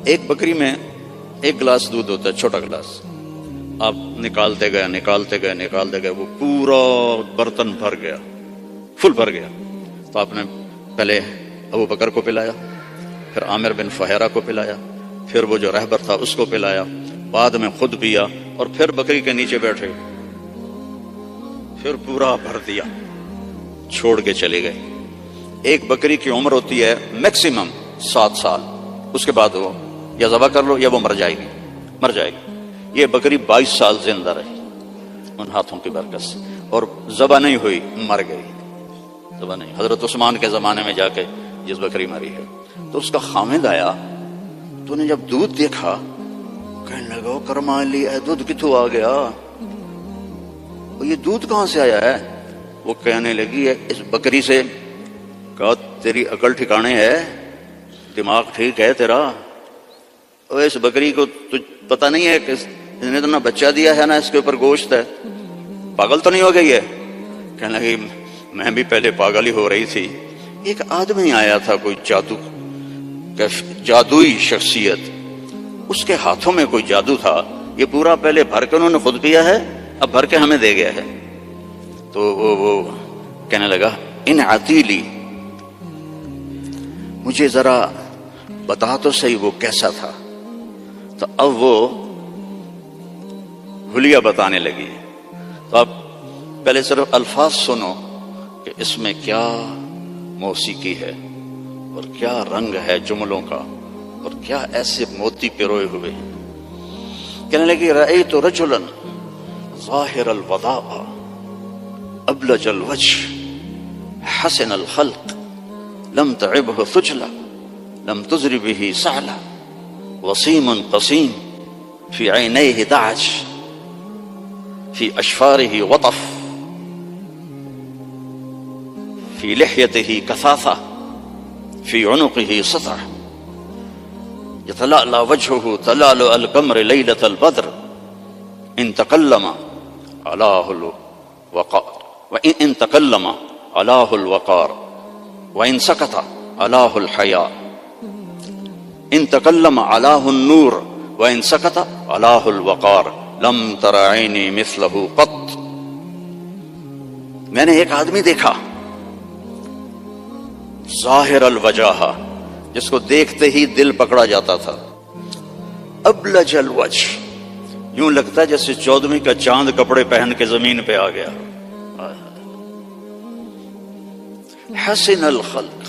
ایک بکری میں 1 گلاس دودھ ہوتا ہے، چھوٹا گلاس، آپ نکالتے گئے وہ پورا برتن بھر گیا، فل بھر گیا، تو آپ نے پہلے ابو بکر کو پلایا، پھر عامر بن فہیرہ کو پلایا، پھر وہ جو رہبر تھا اس کو پلایا، بعد میں خود پیا، اور پھر بکری کے نیچے بیٹھے، پھر پورا بھر دیا، چھوڑ کے چلے گئے۔ ایک بکری کی عمر ہوتی ہے میکسیمم 7 سال، اس کے بعد وہ یا ذبح کر لو یا وہ مر جائے گی۔ یہ بکری 22 سال زندہ رہی ان ہاتھوں کی برکت سے، اور ذبح نہیں ہوئی، مر گئی، ذبح نہیں۔ حضرت عثمان کے زمانے میں جا کے جس بکری مری ہے، تو اس کا خامد آیا، تو نے جب دودھ دیکھا کہنے لگا کرما لی، دودھ کتوں آ گیا، یہ دودھ کہاں سے آیا ہے؟ وہ کہنے لگی اس بکری سے۔ کہا تیری عقل ٹھکانے ہے، دماغ ٹھیک ہے تیرا؟ اس بکری کو پتہ نہیں ہے کہ اس نے اتنا بچہ دیا ہے نا، اس کے اوپر گوشت ہے، پاگل تو نہیں ہو گئی ہے؟ کہنے لگی میں بھی پہلے پاگل ہی ہو رہی تھی۔ ایک آدمی آیا تھا، کوئی جادوئی شخصیت، اس کے ہاتھوں میں کوئی جادو تھا، یہ پورا پہلے بھر کے انہوں نے خود پیا ہے، اب بھر کے ہمیں دے گیا ہے۔ تو وہ کہنے لگا ان عتیلی، مجھے ذرا بتا تو صحیح وہ کیسا تھا۔ تو اب وہ حلیہ بتانے لگی۔ تو آپ پہلے صرف الفاظ سنو کہ اس میں کیا موسیقی ہے اور کیا رنگ ہے جملوں کا، اور کیا ایسے موتی پروئے ہوئے۔ کہنے لگی رأیت رجلا ظاہر الوداع ابلج الوجه حسن الخلق لم تعبه ثجلا لم تزر به سعلا وسيم قسيم في عينيه دعج في أشفاره وطف في لحيته كثافة في عنقه سطع يتلألأ وجهه تلألؤ القمر ليلة البدر إن تكلم علاه الوقار وإن تكلم علاه الوقار وإن سكت علاه الحياء إن تكلم علاه النور وإن سكت علاه الوقار لم تر عيني مثله قط۔ میں نے ایک آدمی دیکھا ظاہر الوجہ، جس کو دیکھتے ہی دل پکڑا جاتا تھا، ابلج الوجہ، یوں لگتا ہے جیسے 14ویں کا چاند کپڑے پہن کے زمین پہ آ گیا، حسن الخلق،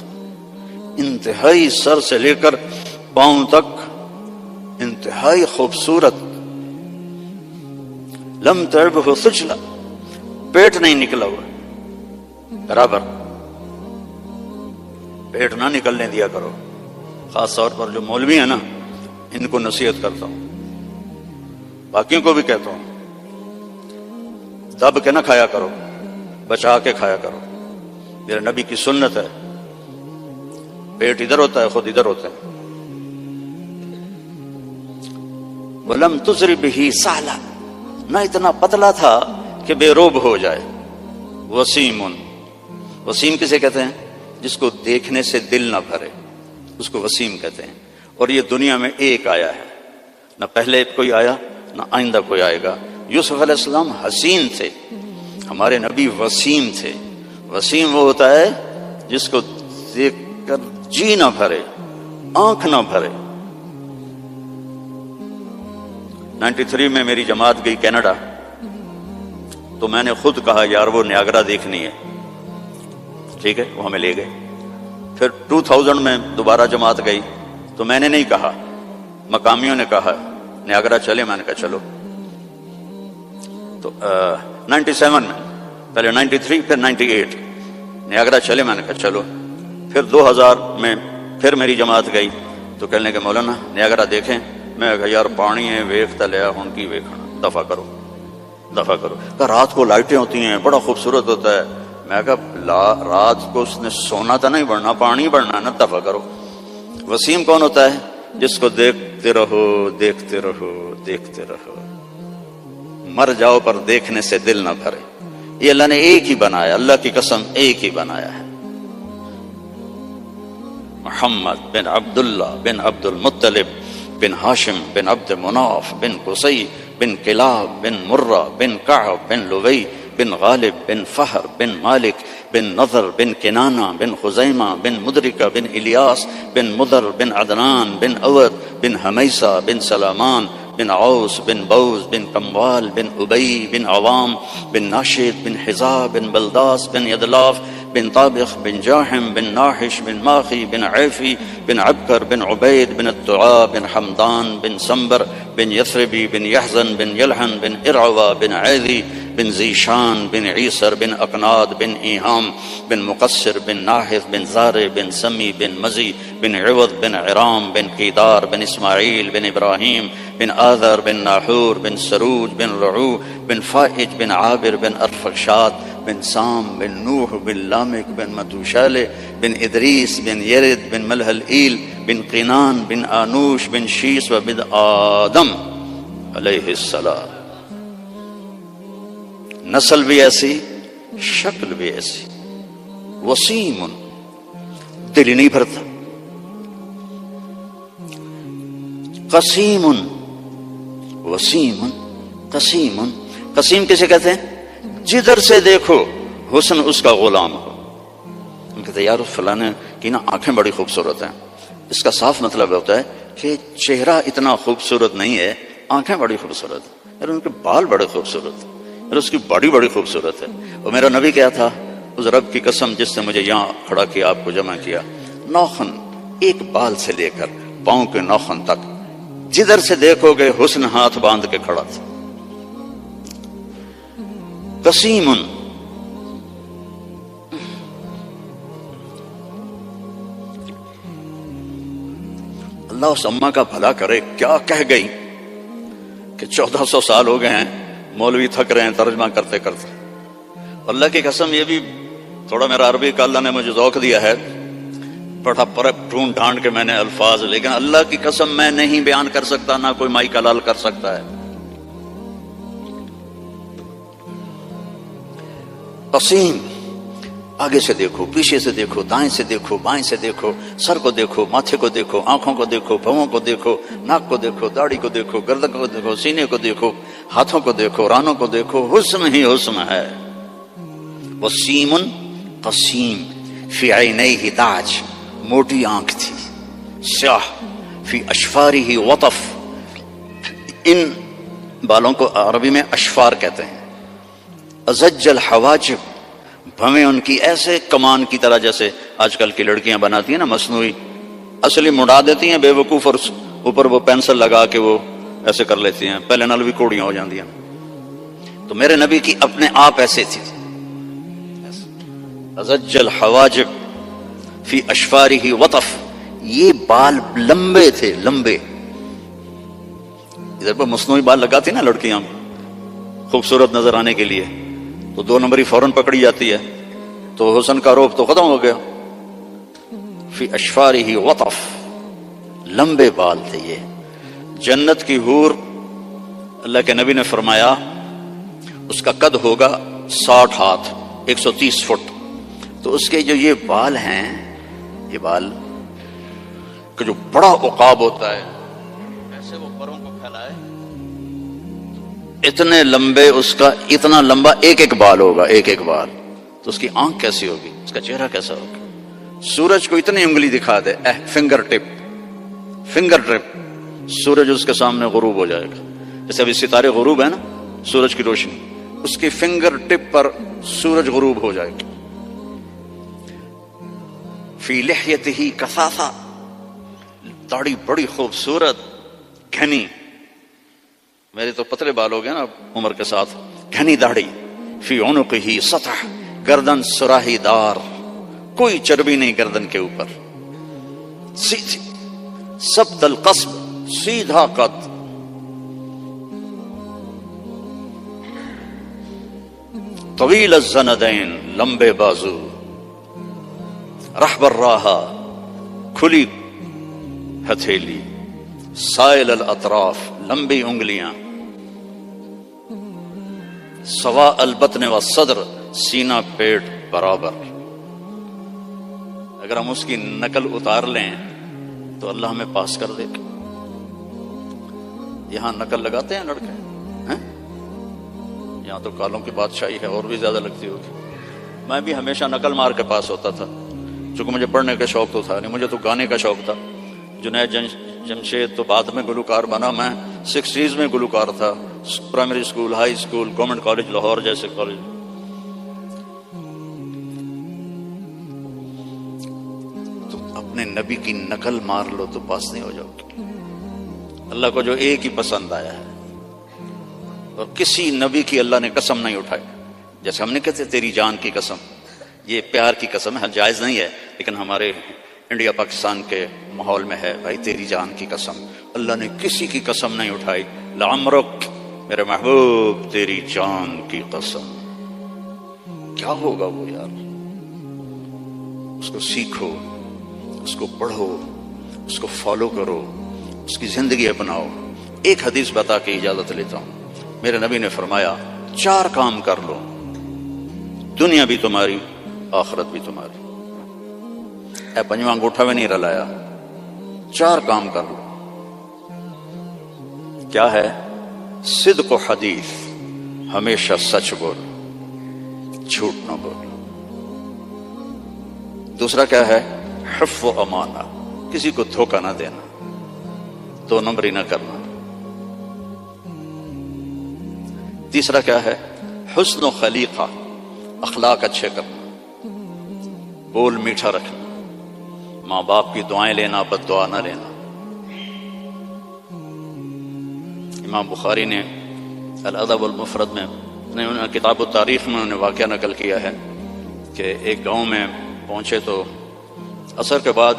انتہائی سر سے لے کر پاؤں تک انتہائی خوبصورت، لم تعبه ثجلا، پیٹ نہیں نکلا ہوا، برابر پیٹ نہ نکلنے دیا کرو۔ خاص طور پر جو مولوی ہیں نا، ان کو نصیحت کرتا ہوں، باقیوں کو بھی کہتا ہوں، دب کے نہ کھایا کرو، بچا کے کھایا کرو۔ میرے نبی کی سنت ہے، پیٹ ادھر ہوتا ہے، خود ادھر ہوتا ہے۔ وَلَمْ تُزْرِ بِهِ سَعْلًا، نہ اتنا پتلا تھا کہ بے روب ہو جائے۔ وسیم، وسیم کسے کہتے ہیں؟ جس کو دیکھنے سے دل نہ بھرے، اس کو وسیم کہتے ہیں۔ اور یہ دنیا میں ایک آیا ہے، نہ پہلے کوئی آیا نہ آئندہ کوئی آئے گا۔ یوسف علیہ السلام حسین تھے، ہمارے نبی وسیم تھے۔ وسیم وہ ہوتا ہے جس کو دیکھ کر جی نہ بھرے، آنکھ نہ بھرے۔ 93 میں میری جماعت گئی کینیڈا، تو میں نے خود کہا یار وہ نیاگرا دیکھنی ہے، ٹھیک ہے، وہ ہمیں لے گئے۔ پھر 2000 میں دوبارہ جماعت گئی، تو میں نے نہیں کہا، مقامیوں نے کہا نیاگرا چلے، میں نے کہا چلو۔ تو 97 میں، پہلے 93 پھر 98، نیاگرا چلے، میں نے کہا چلو۔ پھر 2000 میں پھر میری جماعت گئی، تو کہنے کہ مولانا نیاگرا دیکھیں، میں کہا یار پانی ہے ویکھتا لیا ہوں کی ویکھنا، دفع کرو دفع کرو۔ کہ رات کو لائٹیں ہوتی ہیں، بڑا خوبصورت ہوتا ہے۔ میں کہا رات کو اس نے سونا تو نہیں بڑھنا، پانی بڑھنا نا، دفع کرو۔ وسیم کون ہوتا ہے؟ جس کو دیکھتے رہو دیکھتے رہو دیکھتے رہو، مر جاؤ پر دیکھنے سے دل نہ بھرے۔ یہ اللہ نے ایک ہی بنایا، اللہ کی قسم ایک ہی بنایا ہے۔ محمد بن عبداللہ بن عبد المطلب بن ہاشم بن عبد مناف بن قصی بن کلاب بن مرہ بن کعب بن لوی بن غالب بن فہر بن مالک بن نضر بن کنانہ بن خزیمہ بن مدرکہ بن الیاس بن مدر بن عدنان بن اود بن حمیسہ بن سلامان بن عوس بن بوز بن کموال بن ابی بن عوام بن ناشد بن حزاب بن بلداس بن یدلاف بن طابخ بن جاحم بن ناحش بن ماخی بن عیفی بن عبکر بن عبید بن الدعاء بن حمدان بن سنبر بن یثربی بن یحزن بن یلحن بن ارعوہ بن عیدی بن زیشان بن عیسر بن اقناد بن ایہام بن مقصر بن ناحث بن زارع بن سمی بن مزی بن عوض بن عرام بن قیدار بن اسماعیل بن ابراہیم بن آذر بن ناحور بن سروج بن رعو بن فائج بن عابر بن ارفخشاد بن سام بن نوح بن لامک بن متوشالہ بن ادریس بن یرد بن ملحل ایل بن قینان بن آنوش بن شیس و بن آدم علیہ السلام. نسل بھی ایسی، شکل بھی ایسی. وسیم، دل ہی نہیں بھرتا. قسیم، وسیم قسیم. قسیم کسے کہتے ہیں؟ جدھر سے دیکھو حسن اس کا غلام ہو. ہم کہتے ہیں یار فلانے کی نا آنکھیں بڑی خوبصورت ہیں. اس کا صاف مطلب ہوتا ہے کہ چہرہ اتنا خوبصورت نہیں ہے، آنکھیں بڑی خوبصورت ہیں. یار ان کے بال بڑے خوبصورت ہیں، اور اس کی باڈی بڑی خوبصورت ہے. اور میرا نبی کیا تھا، اس رب کی قسم جس نے مجھے یہاں کھڑا کیا، آپ کو جمع کیا، ناخن ایک بال سے لے کر پاؤں کے ناخن تک جدھر سے دیکھو گے حسن ہاتھ باندھ کے کھڑا تھا. قسیم. اللہ اس اماں کا بھلا کرے، کیا کہہ گئی کہ 1400 سال ہو گئے ہیں، مولوی تھک رہے ہیں ترجمہ کرتے کرتے. اللہ کی قسم یہ بھی تھوڑا میرا عربی کا اللہ نے مجھے ذوق دیا ہے، بڑا پرب ڈھونڈ ڈھانڈ کے میں نے الفاظ، لیکن اللہ کی قسم میں نہیں بیان کر سکتا، نہ کوئی مائی کلال کر سکتا ہے. قسیم. آگے سے دیکھو، پیچھے سے دیکھو، دائیں سے دیکھو، بائیں سے دیکھو، سر کو دیکھو، ماتھے کو دیکھو، آنکھوں کو دیکھو، بھووں کو دیکھو، ناک کو دیکھو، داڑھی کو دیکھو، گردن کو دیکھو، سینے کو دیکھو، ہاتھوں کو دیکھو، رانوں کو دیکھو، حسن ہی حسن ہے. وسیم قسیم. فی عینیہ داج، موٹی آنکھ تھی، سیاہ. فی اشفارہ وطف، ان بالوں کو عربی میں اشفار کہتے ہیں. ازج الحواجب، بھویں ان کی ایسے کمان کی طرح جیسے آج کل کی لڑکیاں بناتی ہیں نا مصنوعی، اصلی مڑا دیتی ہیں بے وقوف، اور اوپر وہ پینسل لگا کے وہ ایسے کر لیتی ہیں، پہلے نال بھی کوڑیاں ہو جاندی ہیں. تو میرے نبی کی اپنے آپ ایسے تھی. ازج الحواجب فی اشفارہ وطف، یہ بال لمبے تھے، لمبے. ادھر پر مصنوعی بال لگاتی نا لڑکیاں خوبصورت نظر آنے کے لیے، تو 2 نمبری فوراً پکڑی جاتی ہے، تو حسن کا روپ تو ختم ہو گیا. فی اشفارہ وطف، لمبے بال تھے یہ. جنت کی حور، اللہ کے نبی نے فرمایا اس کا قد ہوگا 60 ہاتھ، 130 فٹ. تو اس کے جو یہ بال ہیں، یہ بال کہ جو بڑا عقاب ہوتا ہے، ایسے وہ پروں کو پھیلائے، اتنے لمبے، اس کا اتنا لمبا ایک ایک بال ہوگا، ایک ایک بال. تو اس کی آنکھ کیسی ہوگی، اس کا چہرہ کیسا ہوگا. سورج کو اتنی انگلی دکھا دے، فنگر ٹپ، فنگر ٹپ، سورج اس کے سامنے غروب ہو جائے گا. جیسے ابھی ستارے غروب ہے نا، سورج کی روشنی، اس کی فنگر ٹپ پر سورج غروب ہو جائے گا. فی لحیتہ کثافہ، داڑھی بڑی خوبصورت گھنی، میرے تو پتلے بال ہو گئے نا عمر کے ساتھ، گھنی داڑھی. فی عنقہ سطح، گردن سراہی دار، کوئی چربی نہیں گردن کے اوپر، سیدھی. سبط القصب، سیدھا قد. طویل الزندین، لمبے بازو. رحب الراحہ، کھلی ہتھیلی. سائل الاطراف، لمبی انگلیاں. سوا البطن والصدر، سینہ پیٹ برابر. اگر ہم اس کی نقل اتار لیں تو اللہ ہمیں پاس کر دے. یہاں نقل لگاتے ہیں لڑکے ہیں؟ یہاں تو کالوں کی بادشاہی ہے، اور بھی زیادہ لگتی ہوگی۔ میں بھی ہمیشہ نقل مار کے پاس ہوتا تھا، چونکہ مجھے پڑھنے کا شوق تو تھا نہیں، مجھے تو گانے کا شوق تھا۔ جنید جمشید تو بعد میں گلوکار بنا، میں 60s میں گلوکار تھا، primary school, high school, government college Lahore جیسے کالج۔ تو اپنے نبی کی نقل مار لو تو پاس نہیں ہو جاؤ گے۔ اللہ کو جو ایک ہی پسند آیا ہے، اور کسی نبی کی اللہ نے قسم نہیں اٹھائی، جیسے ہم نے کہتے تیری جان کی قسم، یہ پیار کی قسم ہے، جائز نہیں ہے، لیکن ہمارے انڈیا پاکستان کے ماحول میں ہے بھائی تیری جان کی قسم۔ اللہ نے کسی کی قسم نہیں اٹھائی، لعمرک میرے محبوب تیری جان کی قسم۔ کیا ہوگا وہ یار؟ اس کو سیکھو، اس کو پڑھو، اس کو فالو کرو، اس کی زندگی اپناؤ۔ ایک حدیث بتا کے اجازت لیتا ہوں۔ میرے نبی نے فرمایا 4 کام کر لو، دنیا بھی تمہاری، آخرت بھی تمہاری۔ اے پنجواں انگوٹھا میں نہیں رلایا، 4 کام کر لو۔ کیا ہے؟ صدق و حدیث، ہمیشہ سچ بول، جھوٹ نہ بول۔ دوسرا کیا ہے؟ حفظ و امانہ، کسی کو دھوکہ نہ دینا، 2 نمبری نہ کرنا۔ تیسرا کیا ہے؟ حسن و خلیقہ، اخلاق اچھے کرنا، بول میٹھا رکھنا، ماں باپ کی دعائیں لینا، بد دعا نہ لینا۔ امام بخاری نے الادب المفرد میں کتاب التاریخ میں انہوں نے واقعہ نقل کیا ہے کہ ایک گاؤں میں پہنچے تو عصر کے بعد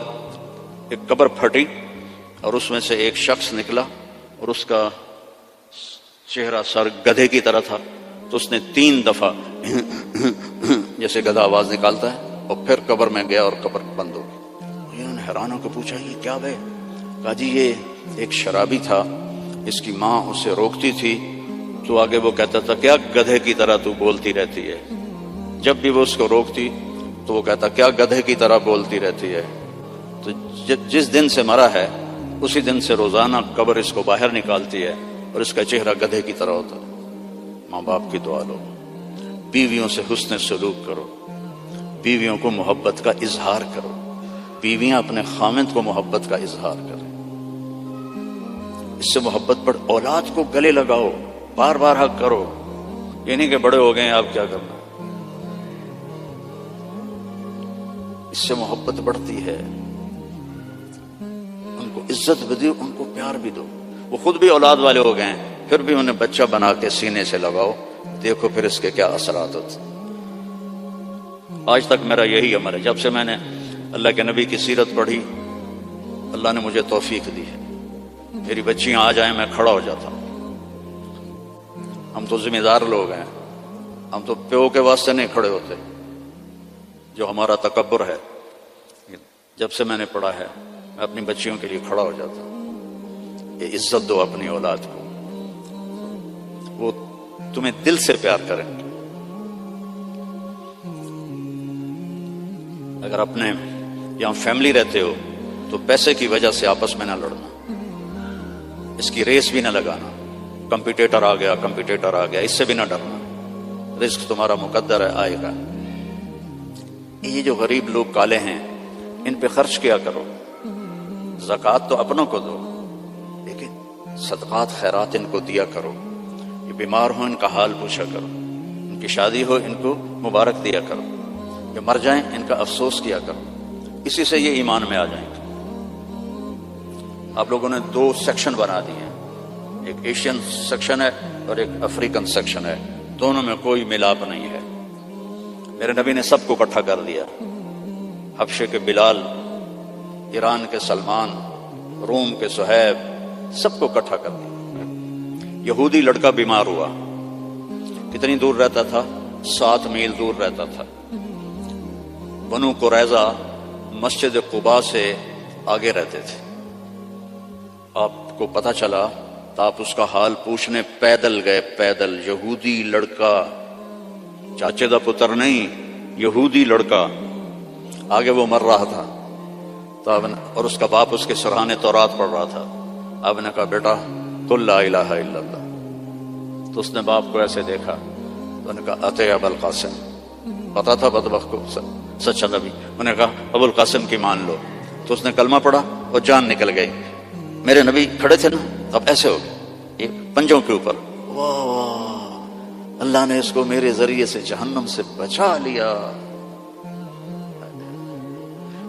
ایک قبر پھٹی اور اس میں سے ایک شخص نکلا اور اس کا چہرہ سر گدھے کی طرح تھا، تو اس نے 3 دفعہ جیسے گدھا آواز نکالتا ہے اور پھر قبر میں گیا اور قبر بند ہو گئی۔ انہوں نے حیران ہو کے پوچھا یہ کیا بھائی؟ کہا جی یہ ایک شرابی تھا، اس کی ماں اسے روکتی تھی تو آگے وہ کہتا تھا کیا گدھے کی طرح تو بولتی رہتی ہے، جب بھی وہ اس کو روکتی تو وہ کہتا کیا گدھے کی طرح بولتی رہتی ہے۔ تو جس دن سے مرا ہے اسی دن سے روزانہ قبر اس کو باہر نکالتی ہے اور اس کا چہرہ گدھے کی طرح ہوتا ہے۔ ماں باپ کی دعا لو، بیویوں سے حسن سلوک کرو، بیویوں کو محبت کا اظہار کرو، بیویاں اپنے خامند کو محبت کا اظہار کریں، اس سے محبت بڑھ۔ اولاد کو گلے لگاؤ، بار بار حق کرو، یہ نہیں کہ بڑے ہو گئے آپ کیا کرنا، اس سے محبت بڑھتی ہے۔ ان کو عزت بھی دو، ان کو پیار بھی دو۔ وہ خود بھی اولاد والے ہو گئے ہیں پھر بھی انہیں بچہ بنا کے سینے سے لگاؤ، دیکھو پھر اس کے کیا اثرات ہوتے۔ آج تک میرا یہی عمل ہے، جب سے میں نے اللہ کے نبی کی سیرت پڑھی اللہ نے مجھے توفیق دی ہے، میری بچیاں آ جائیں میں کھڑا ہو جاتا ہوں۔ ہم تو ذمہ دار لوگ ہیں، ہم تو پیو کے واسطے نہیں کھڑے ہوتے، جو ہمارا تکبر ہے۔ جب سے میں نے پڑھا ہے میں اپنی بچیوں کے لیے کھڑا ہو جاتا ہوں۔ یہ عزت دو اپنی اولاد کو، وہ تمہیں دل سے پیار کریں گے۔ اگر اپنے یہاں فیملی رہتے ہو تو پیسے کی وجہ سے آپس میں نہ لڑنا، اس کی ریس بھی نہ لگانا، کمپیٹیٹر آ گیا اس سے بھی نہ ڈرنا، رزق تمہارا مقدر ہے، آئے گا۔ یہ جو غریب لوگ کالے ہیں ان پہ خرچ کیا کرو، زکوٰۃ تو اپنوں کو دو لیکن صدقات خیرات ان کو دیا کرو۔ یہ بیمار ہو ان کا حال پوچھا کرو، ان کی شادی ہو ان کو مبارک دیا کرو، یہ مر جائیں ان کا افسوس کیا کرو، اسی سے یہ ایمان میں آ جائیں گے۔ آپ لوگوں نے 2 سیکشن بنا دیے ہیں، ایک ایشین سیکشن ہے اور ایک افریقن سیکشن ہے، دونوں میں کوئی ملاپ نہیں ہے۔ میرے نبی نے سب کو اکٹھا کر دیا، حبشے کے بلال، ایران کے سلمان، روم کے صہیب، سب کو اکٹھا کر دیا۔ یہودی لڑکا بیمار ہوا، کتنی دور رہتا تھا؟ 7 میل دور رہتا تھا۔ بنو قریظہ مسجد قباء سے آگے رہتے تھے، آپ کو پتہ چلا تو آپ اس کا حال پوچھنے پیدل گئے، پیدل۔ یہودی لڑکا، چاچے دا پتر نہیں، یہودی لڑکا، آگے وہ مر رہا تھا تو اور اس کا باپ اس کے سرحانے تورات پڑھ رہا تھا۔ آپ نے کہا بیٹا قل لا الہ الا اللہ. تو اس نے باپ کو ایسے دیکھا تو نے کہا اتے ابو القاسم. پتا تھا بدبخت کو سچا نبی. انہوں نے کہا ابو القاسم کی مان لو. تو اس نے کلمہ پڑھا اور جان نکل گئی. میرے نبی کھڑے تھے نا, اب ایسے ہو گئے یہ پنجوں کے اوپر. واہ واہ, اللہ نے اس کو میرے ذریعے سے جہنم سے بچا لیا.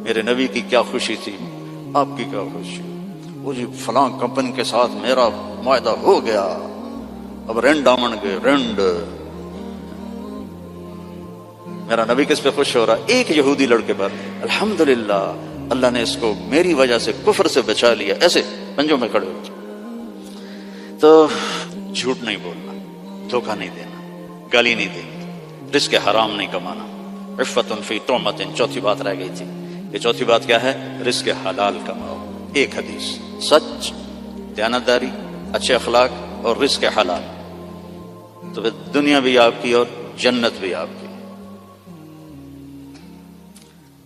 میرے نبی کی کیا خوشی تھی, آپ کی کیا خوشی. وہ جی فلاں کمپنی کے ساتھ میرا معاہدہ ہو گیا, اب رینڈ آمن گئے رینڈ. میرا نبی کس پہ خوش ہو رہا, ایک یہودی لڑکے پر. الحمدللہ اللہ نے اس کو میری وجہ سے کفر سے بچا لیا. ایسے پنجوں میں کھڑے ہو. تو جھوٹ نہیں بولنا, دھوکہ نہیں دینا, گالی نہیں دینی, رزق حرام نہیں کمانا. عفت فی طعمۃ, چوتھی بات رہ گئی تھی. یہ چوتھی بات کیا ہے؟ رزق حلال کماؤ. ایک حدیث, سچ, دیانتداری, اچھے اخلاق اور رزق حلال, تو پھر دنیا بھی آپ کی اور جنت بھی آپ کی.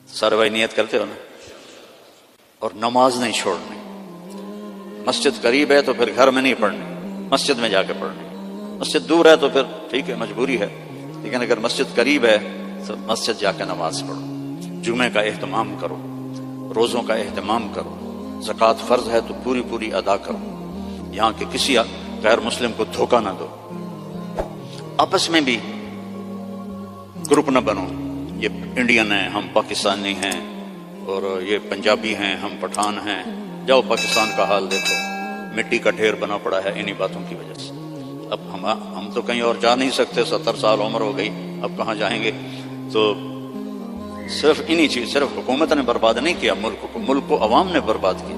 سارے بھائی نیت کرتے ہو نا. اور نماز نہیں چھوڑنی. مسجد قریب ہے تو پھر گھر میں نہیں پڑھنی, مسجد میں جا کے پڑھنی. مسجد دور ہے تو پھر ٹھیک ہے مجبوری ہے, لیکن اگر مسجد قریب ہے تو مسجد جا کے نماز پڑھو. جمعے کا اہتمام کرو, روزوں کا اہتمام کرو. زکوٰۃ فرض ہے تو پوری پوری ادا کرو. یہاں کے کسی غیر مسلم کو دھوکہ نہ دو. آپس میں بھی گروپ نہ بنو, یہ انڈین ہیں ہم پاکستانی ہیں, اور یہ پنجابی ہیں ہم پٹھان ہیں. جاؤ پاکستان کا حال دیکھو, مٹی کا ڈھیر بنا پڑا ہے انہی باتوں کی وجہ سے. اب ہم تو کہیں اور جا نہیں سکتے, 70 سال عمر ہو گئی, اب کہاں جائیں گے. تو صرف انہی چیز, صرف حکومت نے برباد نہیں کیا ملک کو عوام نے برباد کیا.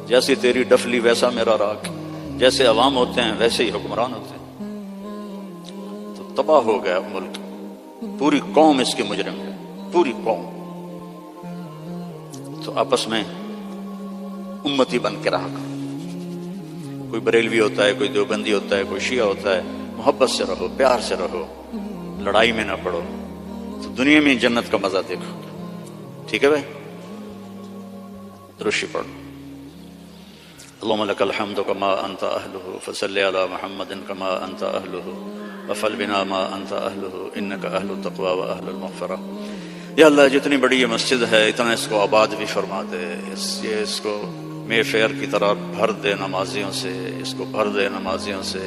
جیسی تیری ڈفلی ویسا میرا راگ, جیسے عوام ہوتے ہیں ویسے ہی حکمران ہوتے ہیں. تو تباہ ہو گیا ملک, پوری قوم اس کی مجرم ہے, پوری قوم. تو آپس میں امتی بن کے رہا کرو. کوئی بریلوی ہوتا ہے, کوئی دیوبندی ہوتا ہے, کوئی شیعہ ہوتا ہے, محبت سے رہو, پیار سے رہو, لڑائی میں نہ پڑو, تو دنیا میں جنت کا مزہ دیکھو. ٹھیک ہے بھائی, درشی پڑھو. اللهم لك الحمد كما انت اهله فصل على محمد كما انت اهله وفعل بنا ما انت اهله انك اهل التقوى واهل المغفرة. یا اللہ جتنی بڑی یہ مسجد ہے اتنا اس کو آباد بھی فرما دے. اس کو مے فیئر کی طرح بھر دے نمازیوں سے, اس کو بھر دے نمازیوں سے.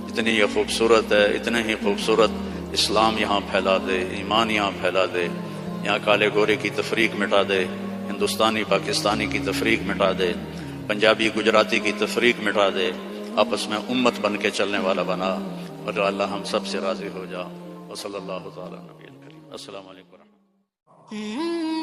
اتنی یہ خوبصورت ہے, اتنے ہی خوبصورت اسلام یہاں پھیلا دے, ایمان یہاں پھیلا دے. یہاں کالے گورے کی تفریق مٹا دے, ہندوستانی پاکستانی کی تفریق مٹا دے, پنجابی گجراتی کی تفریق مٹا دے. آپس میں امت بن کے چلنے والا بنا, اور اللہ ہم سب سے راضی ہو جا. وصلی اللہ تعالی نبی الکریم. السلام علیکم ورحمۃ اللہ.